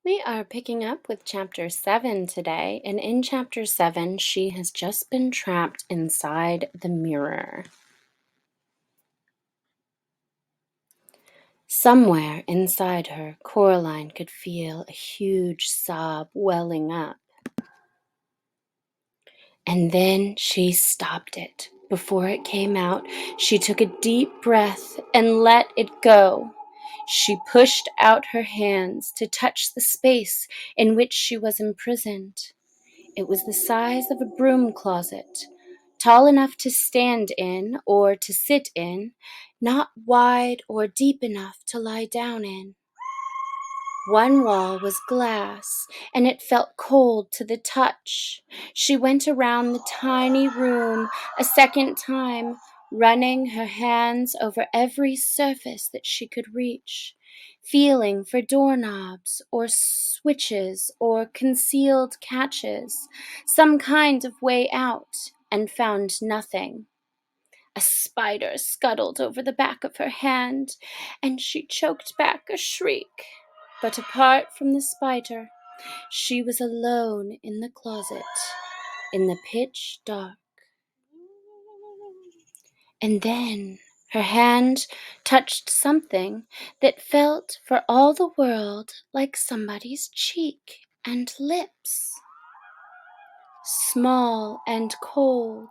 We are picking up with chapter 7 today, and in chapter 7, she has just been trapped inside the mirror. Somewhere inside her, Coraline could feel a huge sob welling up. And then she stopped it. Before it came out, she took a deep breath and let it go. She pushed out her hands to touch the space in which she was imprisoned. It was the size of a broom closet, tall enough to stand in or to sit in, not wide or deep enough to lie down in. One wall was glass, and it felt cold to the touch. She went around the tiny room a second time, running her hands over every surface that she could reach, feeling for doorknobs or switches or concealed catches, some kind of way out, and found nothing. A spider scuttled over the back of her hand, and she choked back a shriek. But apart from the spider, she was alone in the closet, in the pitch dark. And then her hand touched something that felt for all the world like somebody's cheek and lips, small and cold,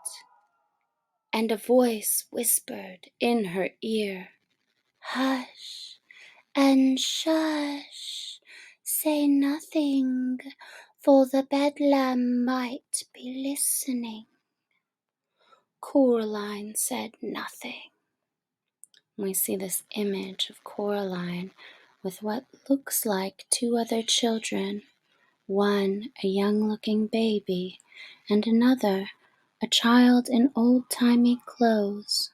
and a voice whispered in her ear, "Hush and shush, say nothing, for the bedlam might be listening." Coraline said nothing. We see this image of Coraline with what looks like two other children, one a young-looking baby, and another a child in old-timey clothes.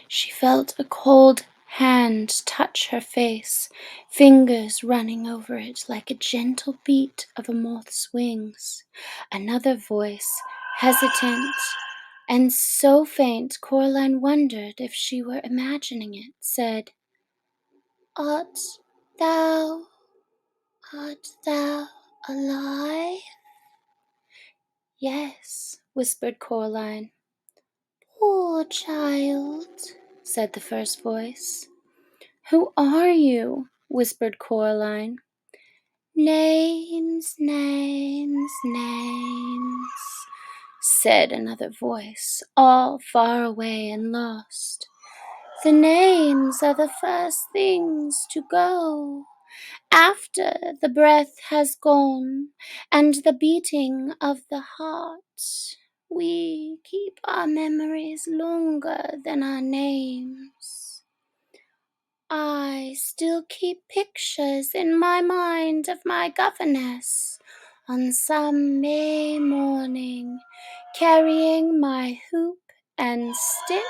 She felt a cold hand touch her face, fingers running over it like a gentle beat of a moth's wings. Another voice, hesitant and so faint Coraline wondered if she were imagining it, said, "Art thou alive?" "Yes," whispered Coraline. "Poor child," said the first voice. "Who are you?" whispered Coraline. "Names, names, names," said another voice, all far away and lost. "The names are the first things to go. After the breath has gone and the beating of the heart, we keep our memories longer than our names. I still keep pictures in my mind of my governess on some May morning, carrying my hoop and stick,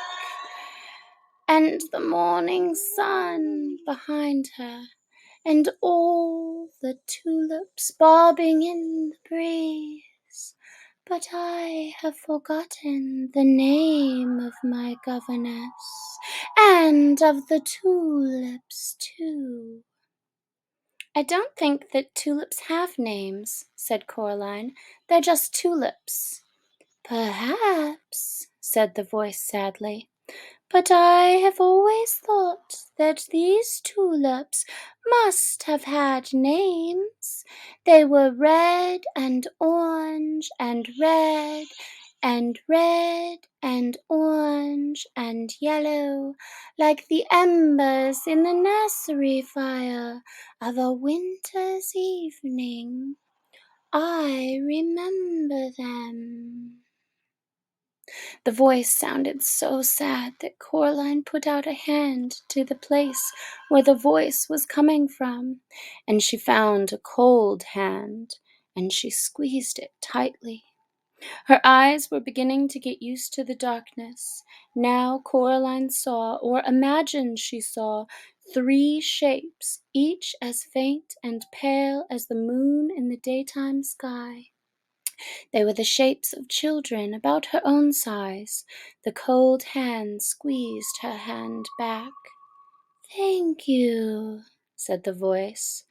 and the morning sun behind her, and all the tulips bobbing in the breeze. But I have forgotten the name of my governess, and of the tulips too." "I don't think that tulips have names," said Coraline. "They're just tulips." "Perhaps," said the voice sadly. "But I have always thought that these tulips must have had names. They were red and orange and red and red and orange and yellow, like the embers in the nursery fire of a winter's evening. I remember them." The voice sounded so sad that Coraline put out a hand to the place where the voice was coming from, and she found a cold hand, and she squeezed it tightly. Her eyes were beginning to get used to the darkness. Now Coraline saw, or imagined she saw, three shapes, each as faint and pale as the moon in the daytime sky. They were the shapes of children about her own size. The cold hand squeezed her hand back. "Thank you," said the voice.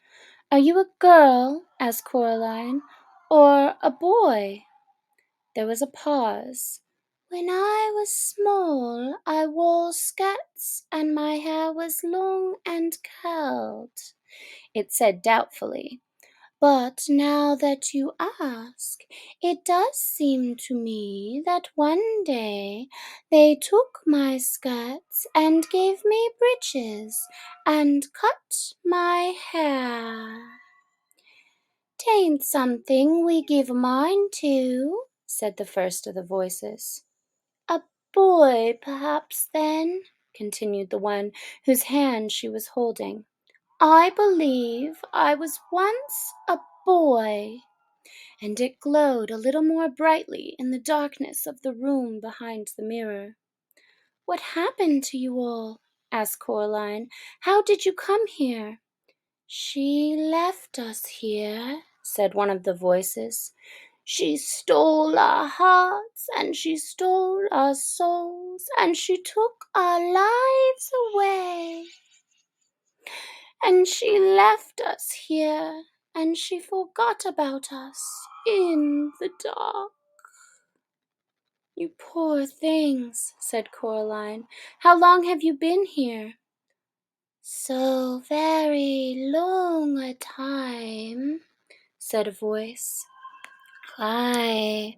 "Are you a girl," asked Coraline, "or a boy?" There was a pause. "When I was small, I wore skirts, and my hair was long and curled," it said doubtfully. "But now that you ask, it does seem to me that one day they took my skirts and gave me breeches and cut my hair." "'Tain't something we give a mind to," said the first of the voices. "A boy, perhaps, then," continued the one whose hand she was holding. "I believe I was once a boy," and it glowed a little more brightly in the darkness of the room behind the mirror. "What happened to you all?" asked Coraline. "How did you come here?" "She left us here," said one of the voices. "She stole our hearts, and she stole our souls, and she took our lives away. And she left us here, and she forgot about us in the dark." "You poor things," said Coraline. "How long have you been here?" "So very long a time," said a voice. "Aye,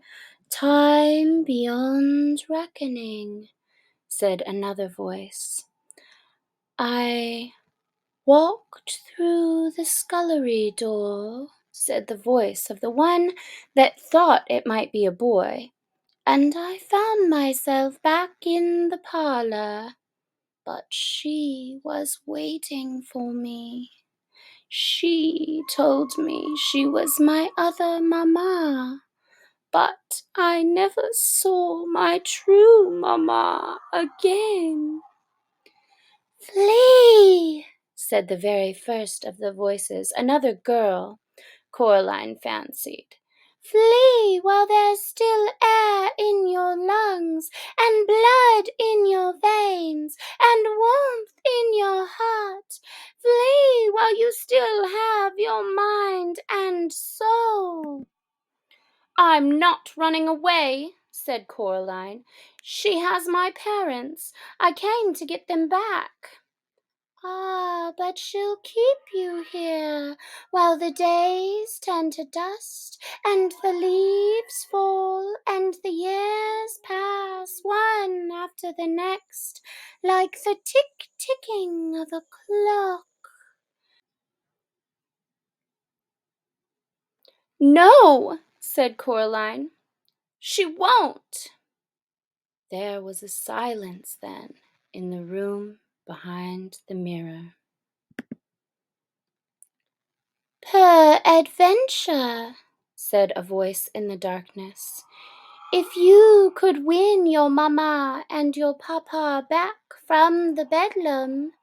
time beyond reckoning," said another voice. "I walked through the scullery door," said the voice of the one that thought it might be a boy, "and I found myself back in the parlor. But she was waiting for me. She told me she was my other mamma, but I never saw my true mamma again." "Flee!" said the very first of the voices, another girl, Coraline fancied. "Flee while there's still air in your lungs, and blood in your veins, and warmth in your heart. Flee while you still have your mind and soul." "I'm not running away," said Coraline. "She has my parents. I came to get them back." "Ah, but she'll keep you here while the days turn to dust, and the leaves fall, and the years pass one after the next, like the tick-ticking of a clock." "No," said Coraline, "she won't." There was a silence then in the room behind the mirror. "Peradventure," said a voice in the darkness, "if you could win your mamma and your papa back from the bedlam,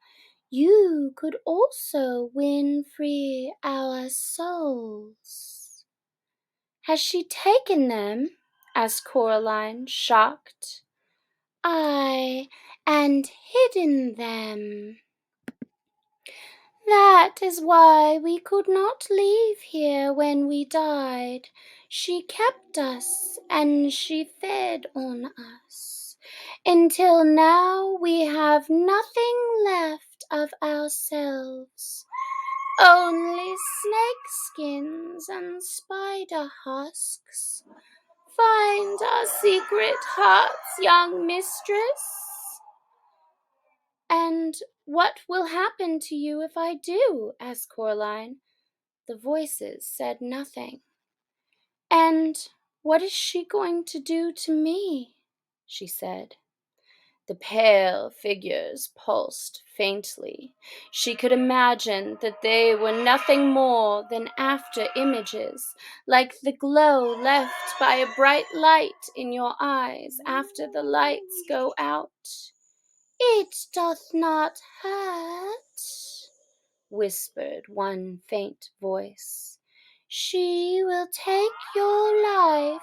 you could also win free our souls." "Has she taken them?" asked Coraline, shocked. "Aye, and hidden them. That is why we could not leave here when we died. She kept us, and she fed on us, until now we have nothing left of ourselves, only snake skins and spider husks. Find our secret hearts, young mistress." "And what will happen to you if I do?" asked Coraline. The voices said nothing. "And what is she going to do to me?" she said. The pale figures pulsed faintly. She could imagine that they were nothing more than after-images, like the glow left by a bright light in your eyes after the lights go out. "It doth not hurt," whispered one faint voice. "She will take your life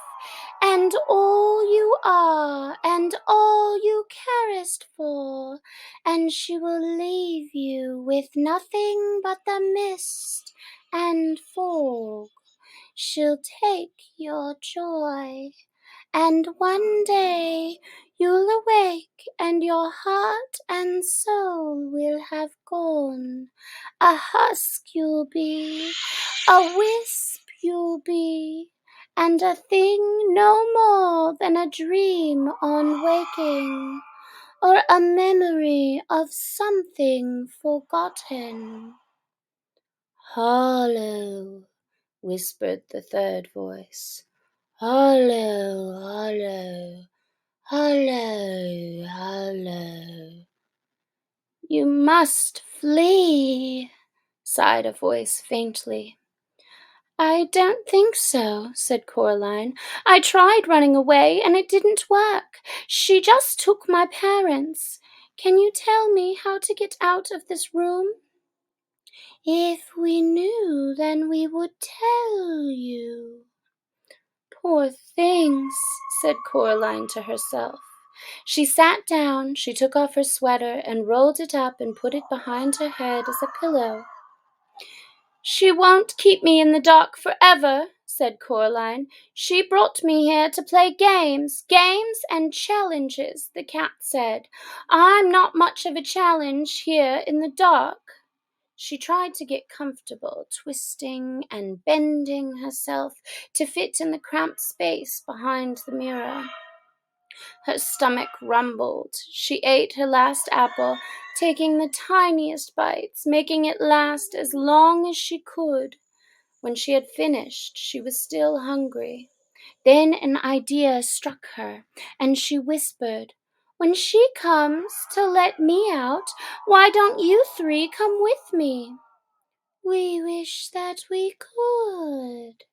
and all you are, and all you carest for, and she will leave you with nothing but the mist and fog. She'll take your joy, and one day you'll awake, and your heart and soul will have gone. A husk you'll be, a wisp you'll be, and a thing no more than a dream on waking, or a memory of something forgotten. Hollow, whispered the third voice. Hollow, hollow, hollow, hollow. You must flee, sighed a voice faintly. I don't think so, said Coraline. I tried running away, and it didn't work. She just took my parents. Can you tell me how to get out of this room? If we knew, then we would tell you. Poor things, said Coraline to herself. She sat down, she took off her sweater and rolled it up and put it behind her head as a pillow. She won't keep me in the dark forever, said Coraline. She brought me here to play games and challenges, the cat said. I'm not much of a challenge here in the dark. She tried to get comfortable, twisting and bending herself to fit in the cramped space behind the mirror. Her stomach rumbled. She ate her last apple, taking the tiniest bites, making it last as long as she could. When she had finished, she was still hungry. Then an idea struck her, and she whispered, When she comes to let me out, why don't you three come with me? We wish that we could,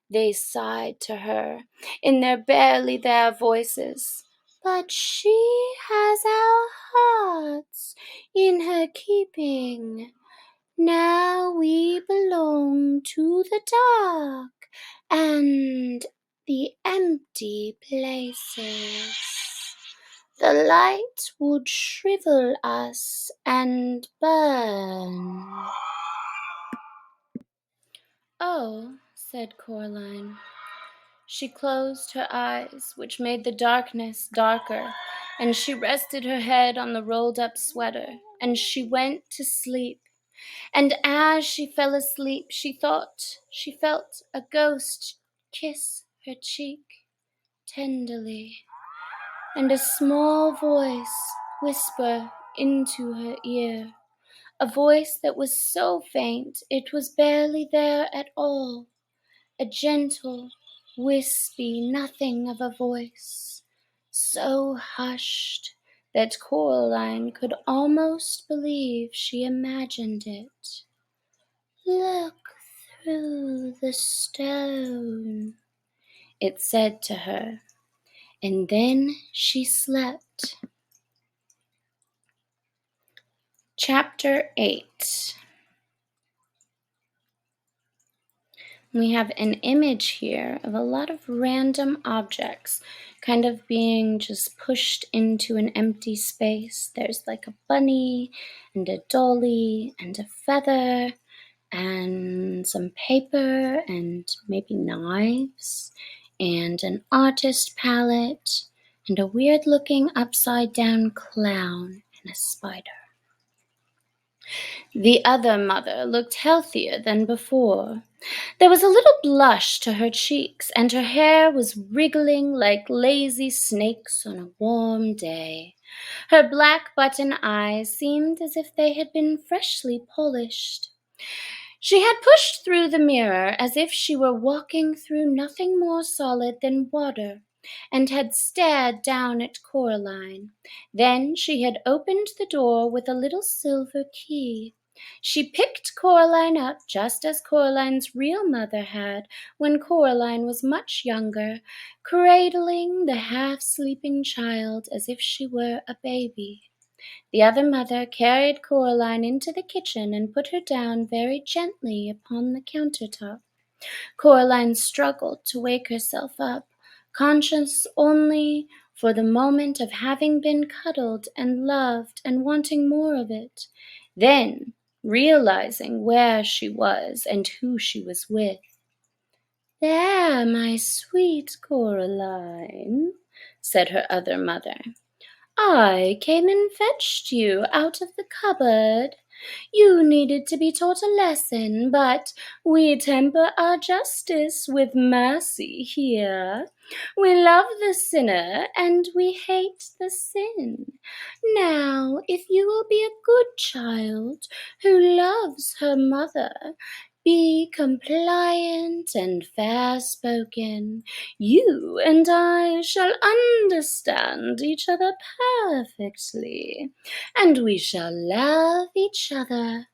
they sighed to her in their barely there voices. But she has our hearts in her keeping. Now we belong to the dark and the empty places. The light would shrivel us and burn. Oh, said Coraline. She closed her eyes, which made the darkness darker, and she rested her head on the rolled-up sweater, and she went to sleep. And as she fell asleep, she thought she felt a ghost kiss her cheek tenderly, and a small voice whisper into her ear, a voice that was so faint it was barely there at all, a gentle, wispy nothing of a voice, so hushed that Coraline could almost believe she imagined it. Look through the stone, it said to her, and then she slept. Chapter 8. We have an image here of a lot of random objects kind of being just pushed into an empty space. There's like a bunny and a dolly and a feather and some paper and maybe knives and an artist palette and a weird-looking upside-down clown and a spider. The other mother looked healthier than before. There was a little blush to her cheeks, and her hair was wriggling like lazy snakes on a warm day. Her black button eyes seemed as if they had been freshly polished. She had pushed through the mirror as if she were walking through nothing more solid than water, and had stared down at Coraline. Then she had opened the door with a little silver key. She picked Coraline up just as Coraline's real mother had when Coraline was much younger, cradling the half-sleeping child as if she were a baby. The other mother carried Coraline into the kitchen and put her down very gently upon the countertop. Coraline struggled to wake herself up. conscious only for the moment of having been cuddled and loved and wanting more of it, then realizing where she was and who she was with. "There, my sweet Coraline," said her other mother. "I came and fetched you out of the cupboard. You needed to be taught a lesson, but we temper our justice with mercy here. We love the sinner and we hate the sin. Now, if you will be a good child who loves her mother, be compliant and fair-spoken, you and I shall understand each other perfectly, and we shall love each other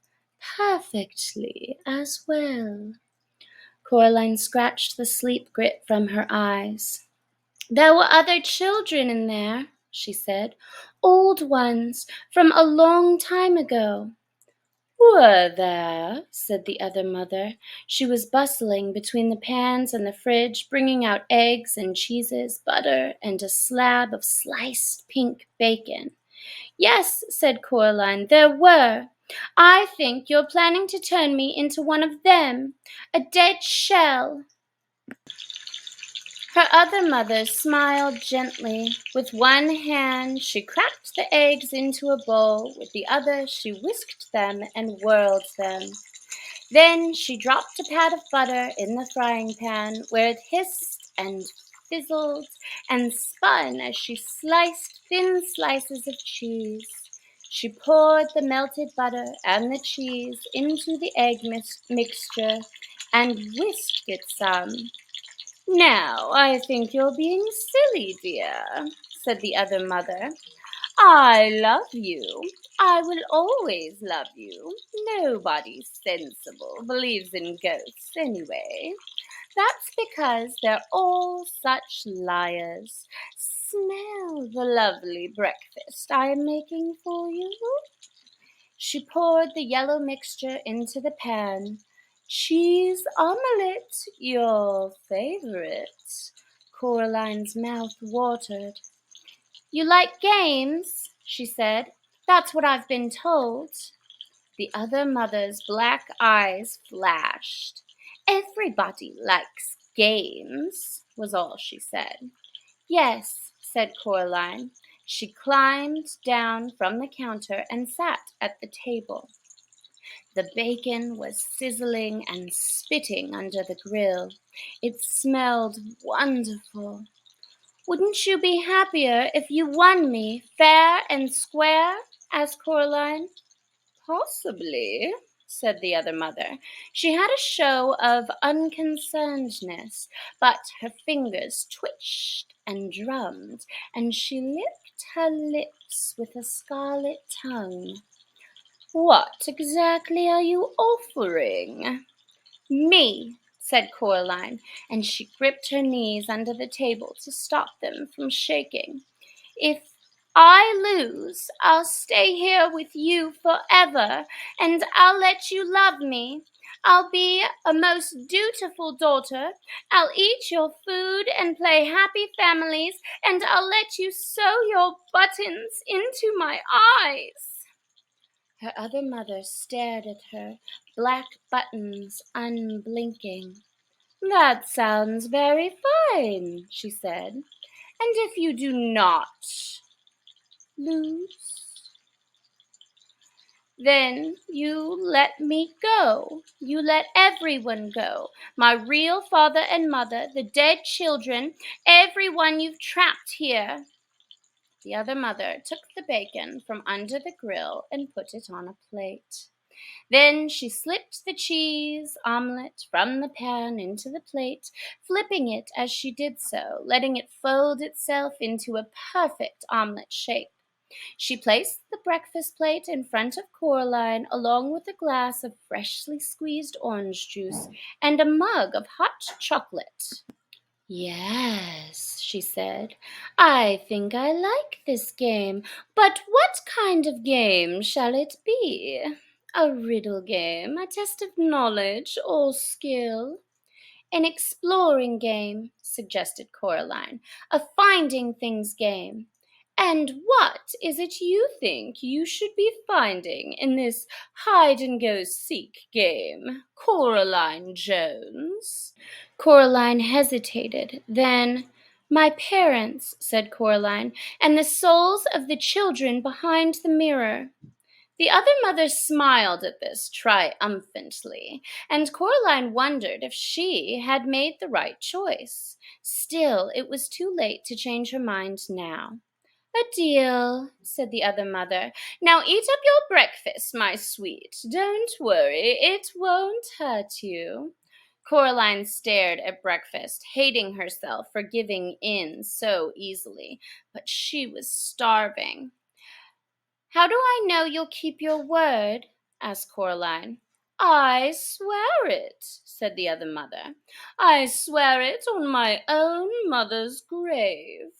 perfectly as well." Coraline scratched the sleep grit from her eyes. "There were other children in there," she said, "old ones from a long time ago." "Were there?" said the other mother. She was bustling between the pans and the fridge, bringing out eggs and cheeses, butter, and a slab of sliced pink bacon. "Yes," said Coraline, "there were. I think you're planning to turn me into one of them, a dead shell." Her other mother smiled gently. With one hand she cracked the eggs into a bowl, with the other she whisked them and whirled them. Then she dropped a pat of butter in the frying pan, where it hissed and fizzled and spun as she sliced thin slices of cheese. She poured the melted butter and the cheese into the egg mixture and whisked it some. "Now, I think you're being silly, dear," said the other mother. "I love you. I will always love you. Nobody sensible believes in ghosts anyway. That's because they're all such liars. Smell the lovely breakfast I am making for you." She poured the yellow mixture into the pan. "Cheese omelette, your favorite." Coraline's mouth watered. "You like games?" she said. "That's what I've been told." The other mother's black eyes flashed. "Everybody likes games," was all she said. "Yes," said Coraline. She climbed down from the counter and sat at the table. The bacon was sizzling and spitting under the grill. It smelled wonderful. "Wouldn't you be happier if you won me fair and square?" asked Coraline. "Possibly," said the other mother. She had a show of unconcernedness, but her fingers twitched and drummed, and she licked her lips with a scarlet tongue. "What exactly are you offering?" "Me," said Coraline, and she gripped her knees under the table to stop them from shaking. "If I lose, I'll stay here with you forever, and I'll let you love me. I'll be a most dutiful daughter. I'll eat your food and play happy families, and I'll let you sew your buttons into my eyes." Her other mother stared at her, black buttons unblinking. "That sounds very fine," she said. "And if you do not lose, then you let me go. You let everyone go. My real father and mother, the dead children, everyone you've trapped here." The other mother took the bacon from under the grill and put it on a plate. Then she slipped the cheese omelette from the pan into the plate, flipping it as she did so, letting it fold itself into a perfect omelette shape. She placed the breakfast plate in front of Coraline, along with a glass of freshly squeezed orange juice and a mug of hot chocolate. "Yes," she said, "I think I like this game. But what kind of game shall it be? A riddle game, a test of knowledge or skill?" An exploring game, suggested Coraline. A finding things game. And what is it you think you should be finding in this hide-and-go-seek game, Coraline Jones? Coraline hesitated. Then, my parents, said Coraline, and the souls of the children behind the mirror. The other mothers smiled at this triumphantly, and Coraline wondered if she had made the right choice. Still, it was too late to change her mind now. A deal, said the other mother. Now eat up your breakfast, my sweet. Don't worry, it won't hurt you. Coraline stared at breakfast, hating herself for giving in so easily, but she was starving. How do I know you'll keep your word? Asked Coraline. I swear it, said the other mother. I swear it on my own mother's grave.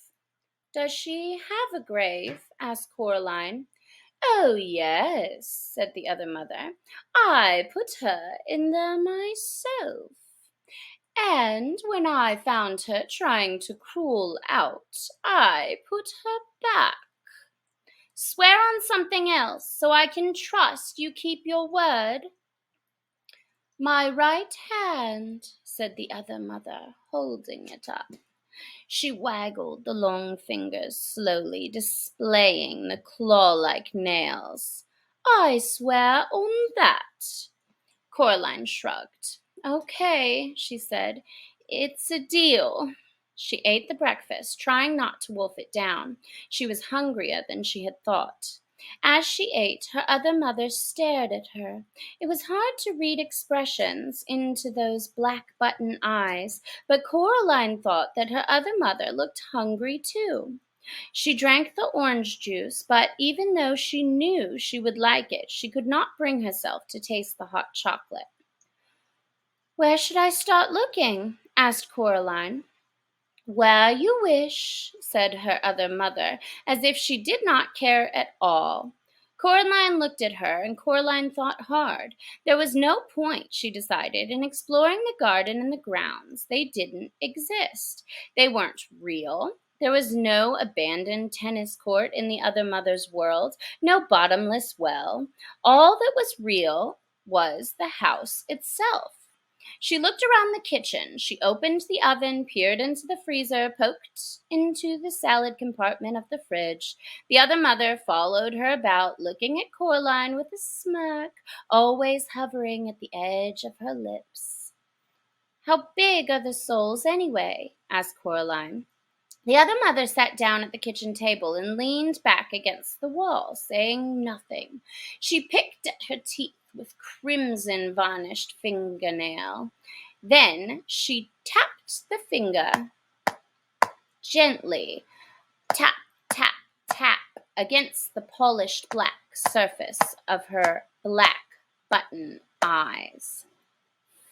Does she have a grave? Asked Coraline. Oh, yes, said the other mother. I put her in there myself. And when I found her trying to crawl out, I put her back. Swear on something else so I can trust you keep your word. My right hand, said the other mother, holding it up. She waggled the long fingers slowly, displaying the claw-like nails. I swear on that. Coraline shrugged. Okay, she said. It's a deal. She ate the breakfast, trying not to wolf it down. She was hungrier than she had thought. As she ate, her other mother stared at her. It was hard to read expressions into those black button eyes, but Coraline thought that her other mother looked hungry too. She drank the orange juice, but even though she knew she would like it, she could not bring herself to taste the hot chocolate. Where should I start looking? Asked Coraline. Where you wish, said her other mother, as if she did not care at all. Coraline looked at her, and Coraline thought hard. There was no point, she decided, in exploring the garden and the grounds. They didn't exist. They weren't real. There was no abandoned tennis court in the other mother's world, no bottomless well. All that was real was the house itself. She looked around the kitchen. She opened the oven, peered into the freezer, poked into the salad compartment of the fridge. The other mother followed her about, looking at Coraline with a smirk, always hovering at the edge of her lips. How big are the souls, anyway? Asked Coraline. The other mother sat down at the kitchen table and leaned back against the wall, saying nothing. She picked at her teeth with crimson varnished fingernail. Then she tapped the finger gently, tap, tap, tap, against the polished black surface of her black button eyes.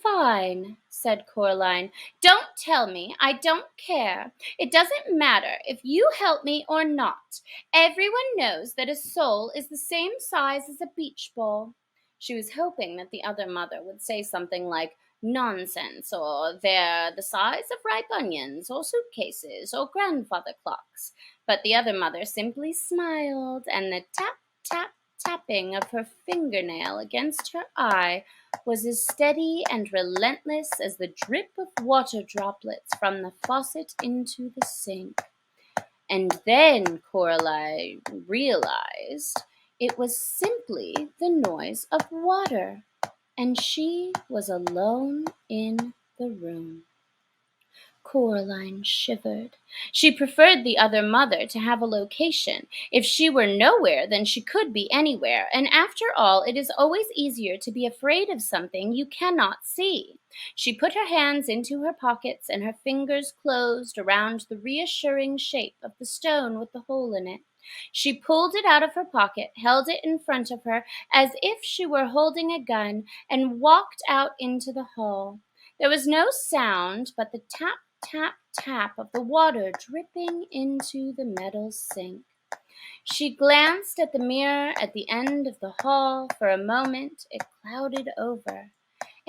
Fine, said Coraline. Don't tell me. I don't care. It doesn't matter if you help me or not. Everyone knows that a soul is the same size as a beach ball. She was hoping that the other mother would say something like, nonsense, or they're the size of ripe onions, or suitcases, or grandfather clocks. But the other mother simply smiled, and the tap, tap, tapping of her fingernail against her eye was as steady and relentless as the drip of water droplets from the faucet into the sink. And then Coraline realized it was simply the noise of water, and she was alone in the room. Coraline shivered. She preferred the other mother to have a location. If she were nowhere, then she could be anywhere, and after all, it is always easier to be afraid of something you cannot see. She put her hands into her pockets, and her fingers closed around the reassuring shape of the stone with the hole in it. She pulled it out of her pocket, held it in front of her as if she were holding a gun, and walked out into the hall. There was no sound but the tap, tap, tap of the water dripping into the metal sink. She glanced at the mirror at the end of the hall. For a moment it clouded over.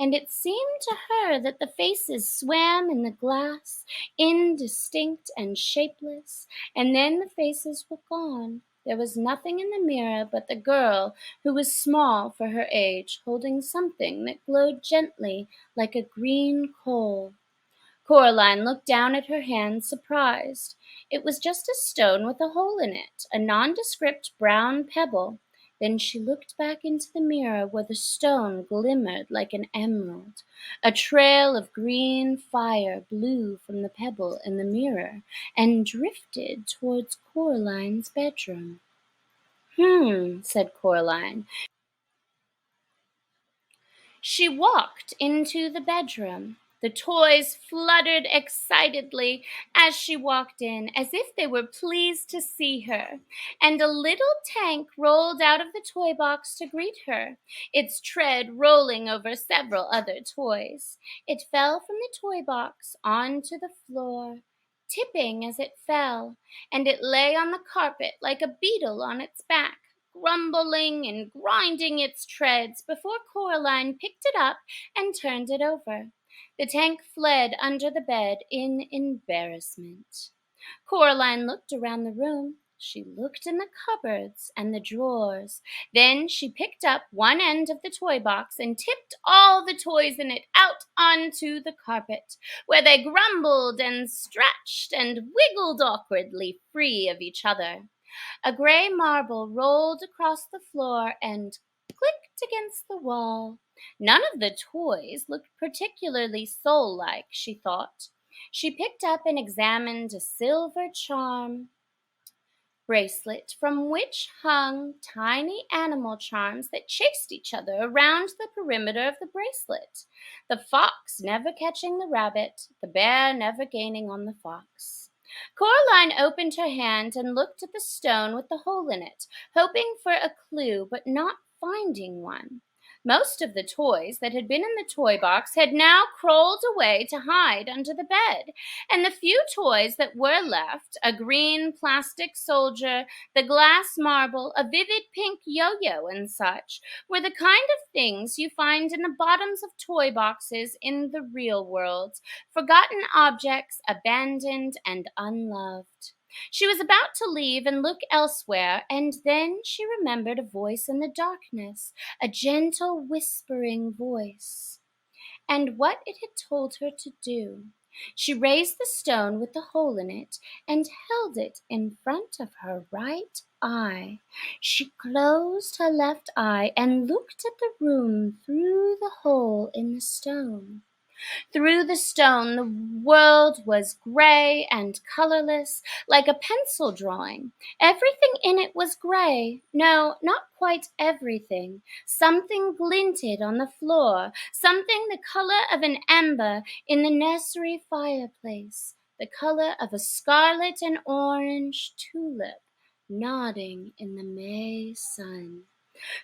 and it seemed to her that the faces swam in the glass, indistinct and shapeless, and then the faces were gone. There was nothing in the mirror but the girl, who was small for her age, holding something that glowed gently like a green coal. Coraline looked down at her hand, surprised. It was just a stone with a hole in it, a nondescript brown pebble. Then she looked back into the mirror where the stone glimmered like an emerald. A trail of green fire blew from the pebble in the mirror and drifted towards Coraline's bedroom. Said Coraline. She walked into the bedroom. The toys fluttered excitedly as she walked in, as if they were pleased to see her, and a little tank rolled out of the toy box to greet her, its tread rolling over several other toys. It fell from the toy box onto the floor, tipping as it fell, and it lay on the carpet like a beetle on its back, grumbling and grinding its treads before Coraline picked it up and turned it over. The tank fled under the bed in embarrassment. Coraline looked around the room. She looked in the cupboards and the drawers. Then she picked up one end of the toy box and tipped all the toys in it out onto the carpet, where they grumbled and stretched and wiggled awkwardly free of each other. A gray marble rolled across the floor and clicked against the wall. None of the toys looked particularly soul-like, she thought. She picked up and examined a silver charm bracelet from which hung tiny animal charms that chased each other around the perimeter of the bracelet, the fox never catching the rabbit, the bear never gaining on the fox. Coraline opened her hand and looked at the stone with the hole in it, hoping for a clue but not finding one. Most of the toys that had been in the toy box had now crawled away to hide under the bed, and the few toys that were left, a green plastic soldier, the glass marble, a vivid pink yo-yo, and such, were the kind of things you find in the bottoms of toy boxes in the real world, forgotten objects, abandoned and unloved. She was about to leave and look elsewhere, and then she remembered a voice in the darkness, a gentle whispering voice, and what it had told her to do. She raised the stone with the hole in it and held it in front of her right eye. She closed her left eye and looked at the room through the hole in the stone. Through the stone, the world was gray and colorless, like a pencil drawing. Everything in it was gray. No, not quite everything. Something glinted on the floor, something the color of an ember in the nursery fireplace, the color of a scarlet and orange tulip nodding in the May sun.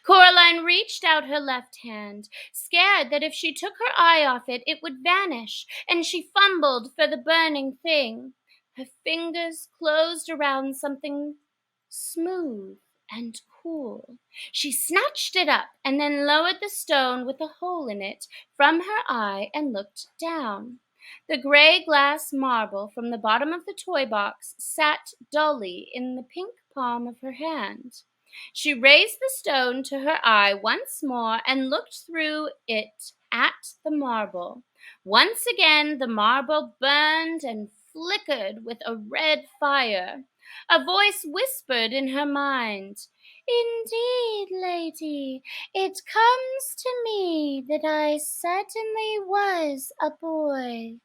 Coraline reached out her left hand, scared that if she took her eye off it, it would vanish, and she fumbled for the burning thing. Her fingers closed around something smooth and cool. She snatched it up and then lowered the stone with a hole in it from her eye and looked down. The gray glass marble from the bottom of the toy box sat dully in the pink palm of her hand. She raised the stone to her eye once more and looked through it at the marble. Once again the marble burned and flickered with a red fire. A voice whispered in her mind, "Indeed, lady, it comes to me that I certainly was a boy.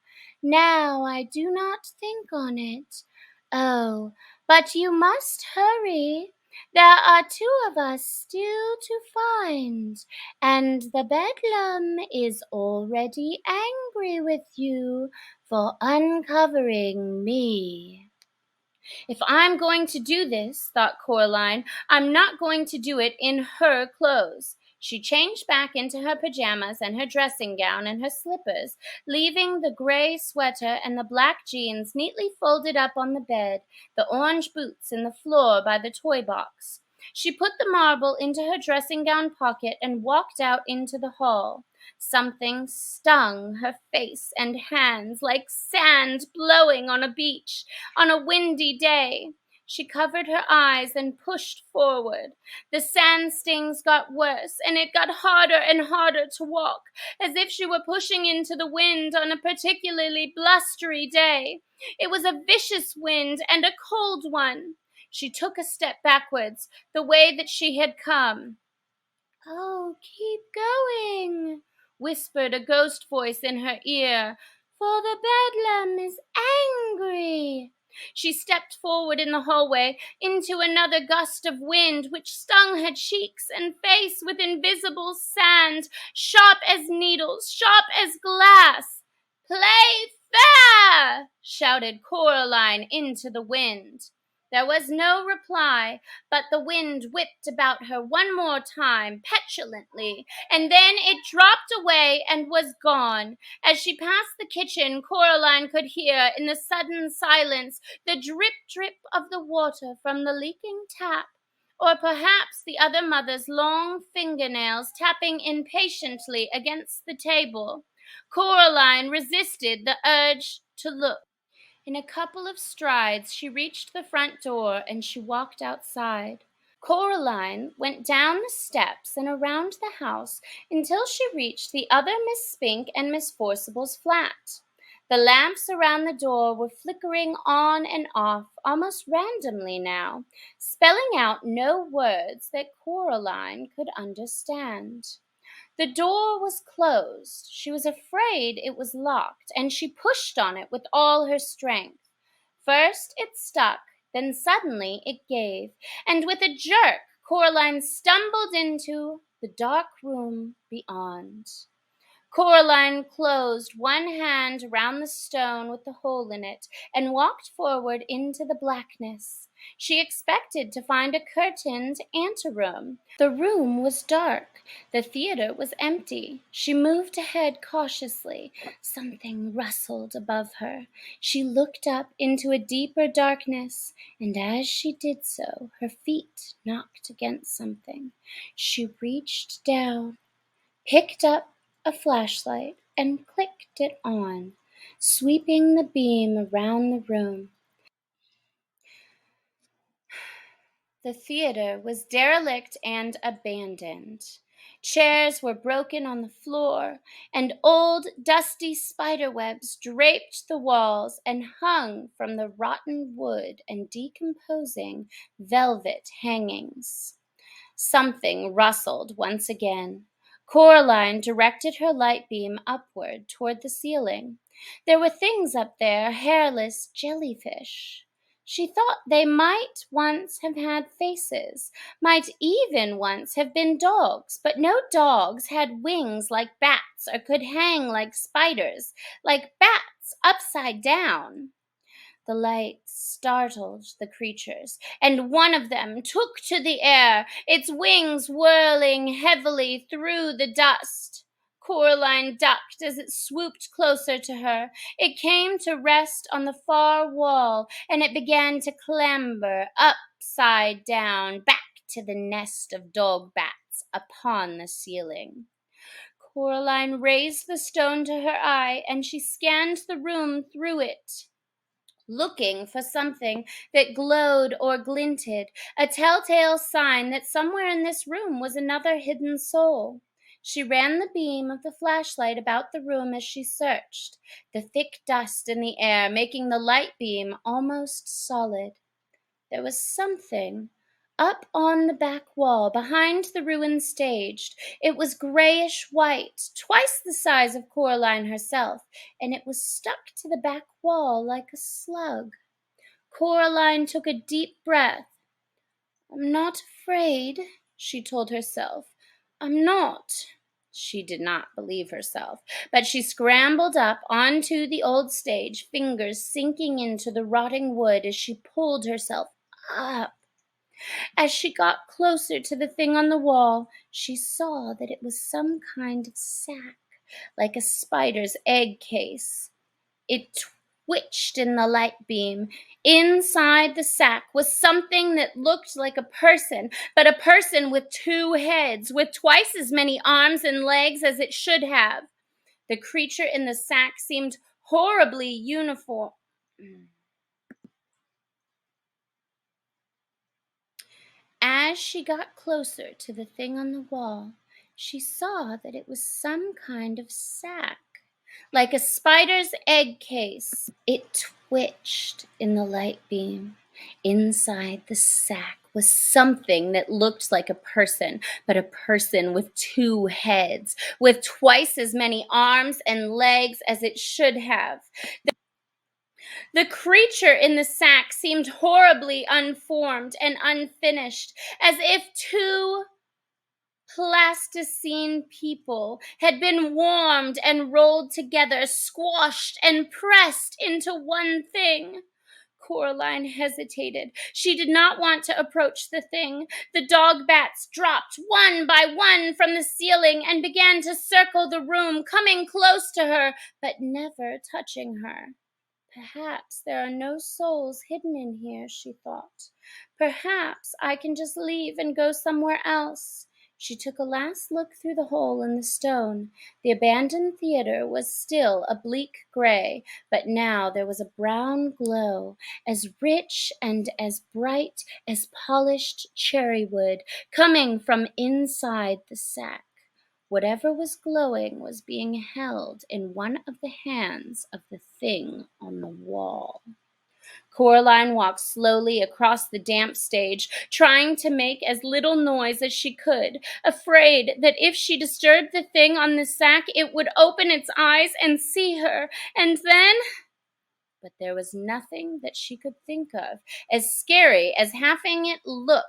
Now I do not think on it. Oh, but you must hurry. There are 2 of us still to find, and the Bedlam is already angry with you for uncovering me." If I'm going to do this, thought Coraline, I'm not going to do it in her clothes. She changed back into her pajamas and her dressing gown and her slippers, leaving the gray sweater and the black jeans neatly folded up on the bed, the orange boots in the floor by the toy box. She put the marble into her dressing gown pocket and walked out into the hall. Something stung her face and hands like sand blowing on a beach on a windy day. She covered her eyes and pushed forward. The sand stings got worse, and it got harder and harder to walk, as if she were pushing into the wind on a particularly blustery day. It was a vicious wind and a cold one. She took a step backwards, the way that she had come. "Oh, keep going," whispered a ghost voice in her ear, "for the Bedlam is angry." She stepped forward in the hallway into another gust of wind which stung her cheeks and face with invisible sand, sharp as needles, sharp as glass. "Play fair!" shouted Coraline into the wind. There was no reply, but the wind whipped about her one more time, petulantly, and then it dropped away and was gone. As she passed the kitchen, Coraline could hear, in the sudden silence, the drip-drip of the water from the leaking tap, or perhaps the other mother's long fingernails tapping impatiently against the table. Coraline resisted the urge to look. In a couple of strides she reached the front door and she walked outside. Coraline went down the steps and around the house until she reached the other Miss Spink and Miss Forcible's flat. The lamps around the door were flickering on and off almost randomly now, spelling out no words that Coraline could understand. The door was closed. She was afraid it was locked, and she pushed on it with all her strength. First it stuck, then suddenly it gave, and with a jerk Coraline stumbled into the dark room beyond. Coraline closed one hand around the stone with the hole in it and walked forward into the blackness. She expected to find a curtained anteroom. The room was dark. The theater was empty. She moved ahead cautiously. Something rustled above her. She looked up into a deeper darkness, and as she did so, her feet knocked against something. She reached down, picked up a flashlight, and clicked it on, sweeping the beam around the room. The theater was derelict and abandoned. Chairs were broken on the floor, and old, dusty spiderwebs draped the walls and hung from the rotten wood and decomposing velvet hangings. Something rustled once again. Coraline directed her light beam upward toward the ceiling. There were things up there, hairless jellyfish. She thought they might once have had faces, might even once have been dogs, but no dogs had wings like bats or could hang like spiders, like bats upside down. The light startled the creatures, and one of them took to the air, its wings whirling heavily through the dust. Coraline ducked as it swooped closer to her. It came to rest on the far wall, and it began to clamber upside down back to the nest of dog bats upon the ceiling. Coraline raised the stone to her eye, and she scanned the room through it, looking for something that glowed or glinted, a telltale sign that somewhere in this room was another hidden soul. She ran the beam of the flashlight about the room as she searched, the thick dust in the air making the light beam almost solid. There was something up on the back wall behind the ruined stage. It was grayish white, twice the size of Coraline herself, and it was stuck to the back wall like a slug. Coraline took a deep breath. "I'm not afraid," she told herself. "I'm not." She did not believe herself, but she scrambled up onto the old stage, fingers sinking into the rotting wood as she pulled herself up. As she got closer to the thing on the wall, she saw that it was some kind of sack, like a spider's egg case. It twitched in the light beam. Inside the sack was something that looked like a person, but a person with 2 heads, with twice as many arms and legs as it should have. The creature in the sack seemed horribly uniform. As she got closer to the thing on the wall, she saw that it was some kind of sack, like a spider's egg case. It twitched in the light beam. Inside the sack was something that looked like a person, but a person with 2 heads, with twice as many arms and legs as it should have. The creature in the sack seemed horribly unformed and unfinished, as if 2 plasticine people had been warmed and rolled together, squashed and pressed into one thing. Coraline hesitated. She did not want to approach the thing. The dog bats dropped one by one from the ceiling and began to circle the room, coming close to her, but never touching her. Perhaps there are no souls hidden in here, she thought. Perhaps I can just leave and go somewhere else. She took a last look through the hole in the stone. The abandoned theater was still a bleak gray, but now there was a brown glow, as rich and as bright as polished cherry wood, coming from inside the sack. Whatever was glowing was being held in one of the hands of the thing on the wall. Coraline walked slowly across the damp stage, trying to make as little noise as she could, afraid that if she disturbed the thing on the sack, it would open its eyes and see her, and then... But there was nothing that she could think of as scary as having it look.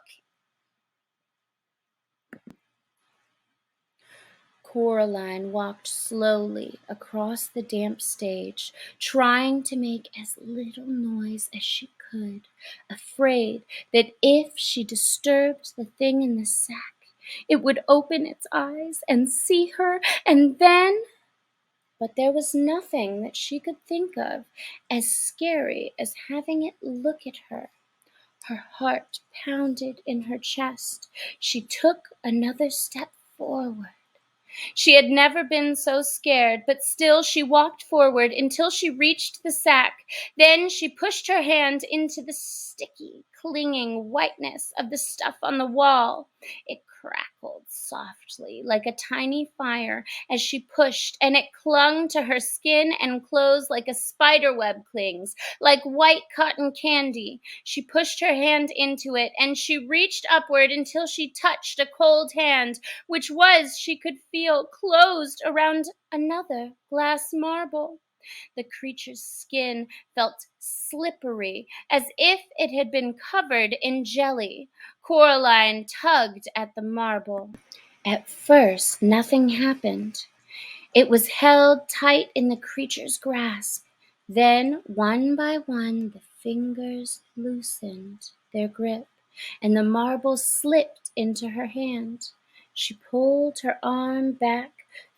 Coraline walked slowly across the damp stage, trying to make as little noise as she could, afraid that if she disturbed the thing in the sack, it would open its eyes and see her, and then... But there was nothing that she could think of as scary as having it look at her. Her heart pounded in her chest. She took another step forward. She had never been so scared, but still she walked forward until she reached the sack. Then she pushed her hand into the sticky, clinging whiteness of the stuff on the wall. It crackled softly like a tiny fire as she pushed, and it clung to her skin and clothes like a spider web clings, like white cotton candy. She pushed her hand into it, and she reached upward until she touched a cold hand, which was, she could feel, closed around another glass marble. The creature's skin felt slippery, as if it had been covered in jelly. Coraline tugged at the marble. At first, nothing happened. It was held tight in the creature's grasp. Then, one by one, the fingers loosened their grip, and the marble slipped into her hand. She pulled her arm back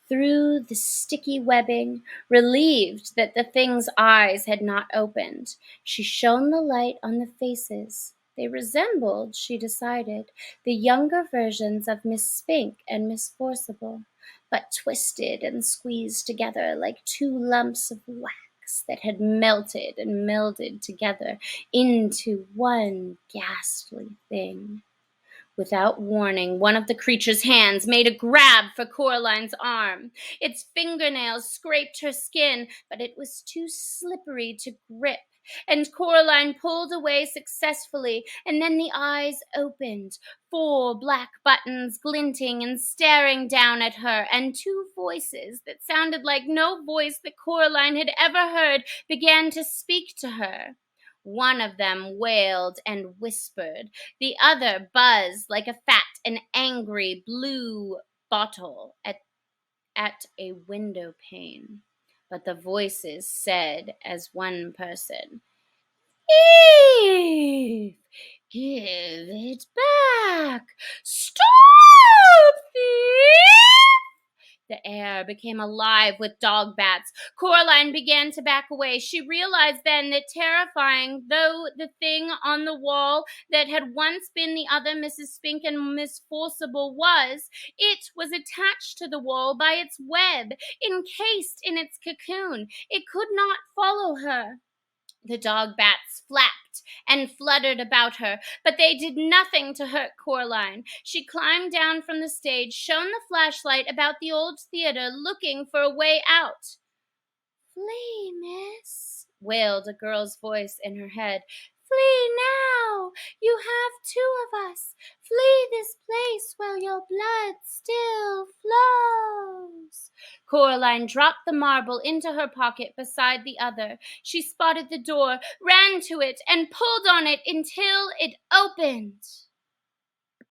through the sticky webbing, relieved that the thing's eyes had not opened. She shone the light on the faces. They resembled, she decided, the younger versions of Miss Spink and Miss Forcible, but twisted and squeezed together like 2 lumps of wax that had melted and melded together into one ghastly thing. Without warning, one of the creature's hands made a grab for Coraline's arm. Its fingernails scraped her skin, but it was too slippery to grip, and Coraline pulled away successfully, and then the eyes opened, 4 black buttons glinting and staring down at her, and 2 voices that sounded like no voice that Coraline had ever heard began to speak to her. One of them wailed and whispered. The other buzzed like a fat and angry blue bottle at a window pane. But the voices said as one person, "Eve, give it back! Stop, thief!" The air became alive with dog bats. Coraline began to back away. She realized then that, terrifying though the thing on the wall that had once been the other Mrs. Spink and Miss Forcible was, it was attached to the wall by its web, encased in its cocoon. It could not follow her. The dog bats flapped and fluttered about her, but they did nothing to hurt Coraline. She climbed down from the stage, shone the flashlight about the old theater, looking for a way out. "Flee, miss," wailed a girl's voice in her head. "Flee now! You have two of us. Flee this place while your blood still flows." Coraline dropped the marble into her pocket beside the other. She spotted the door, ran to it, and pulled on it until it opened.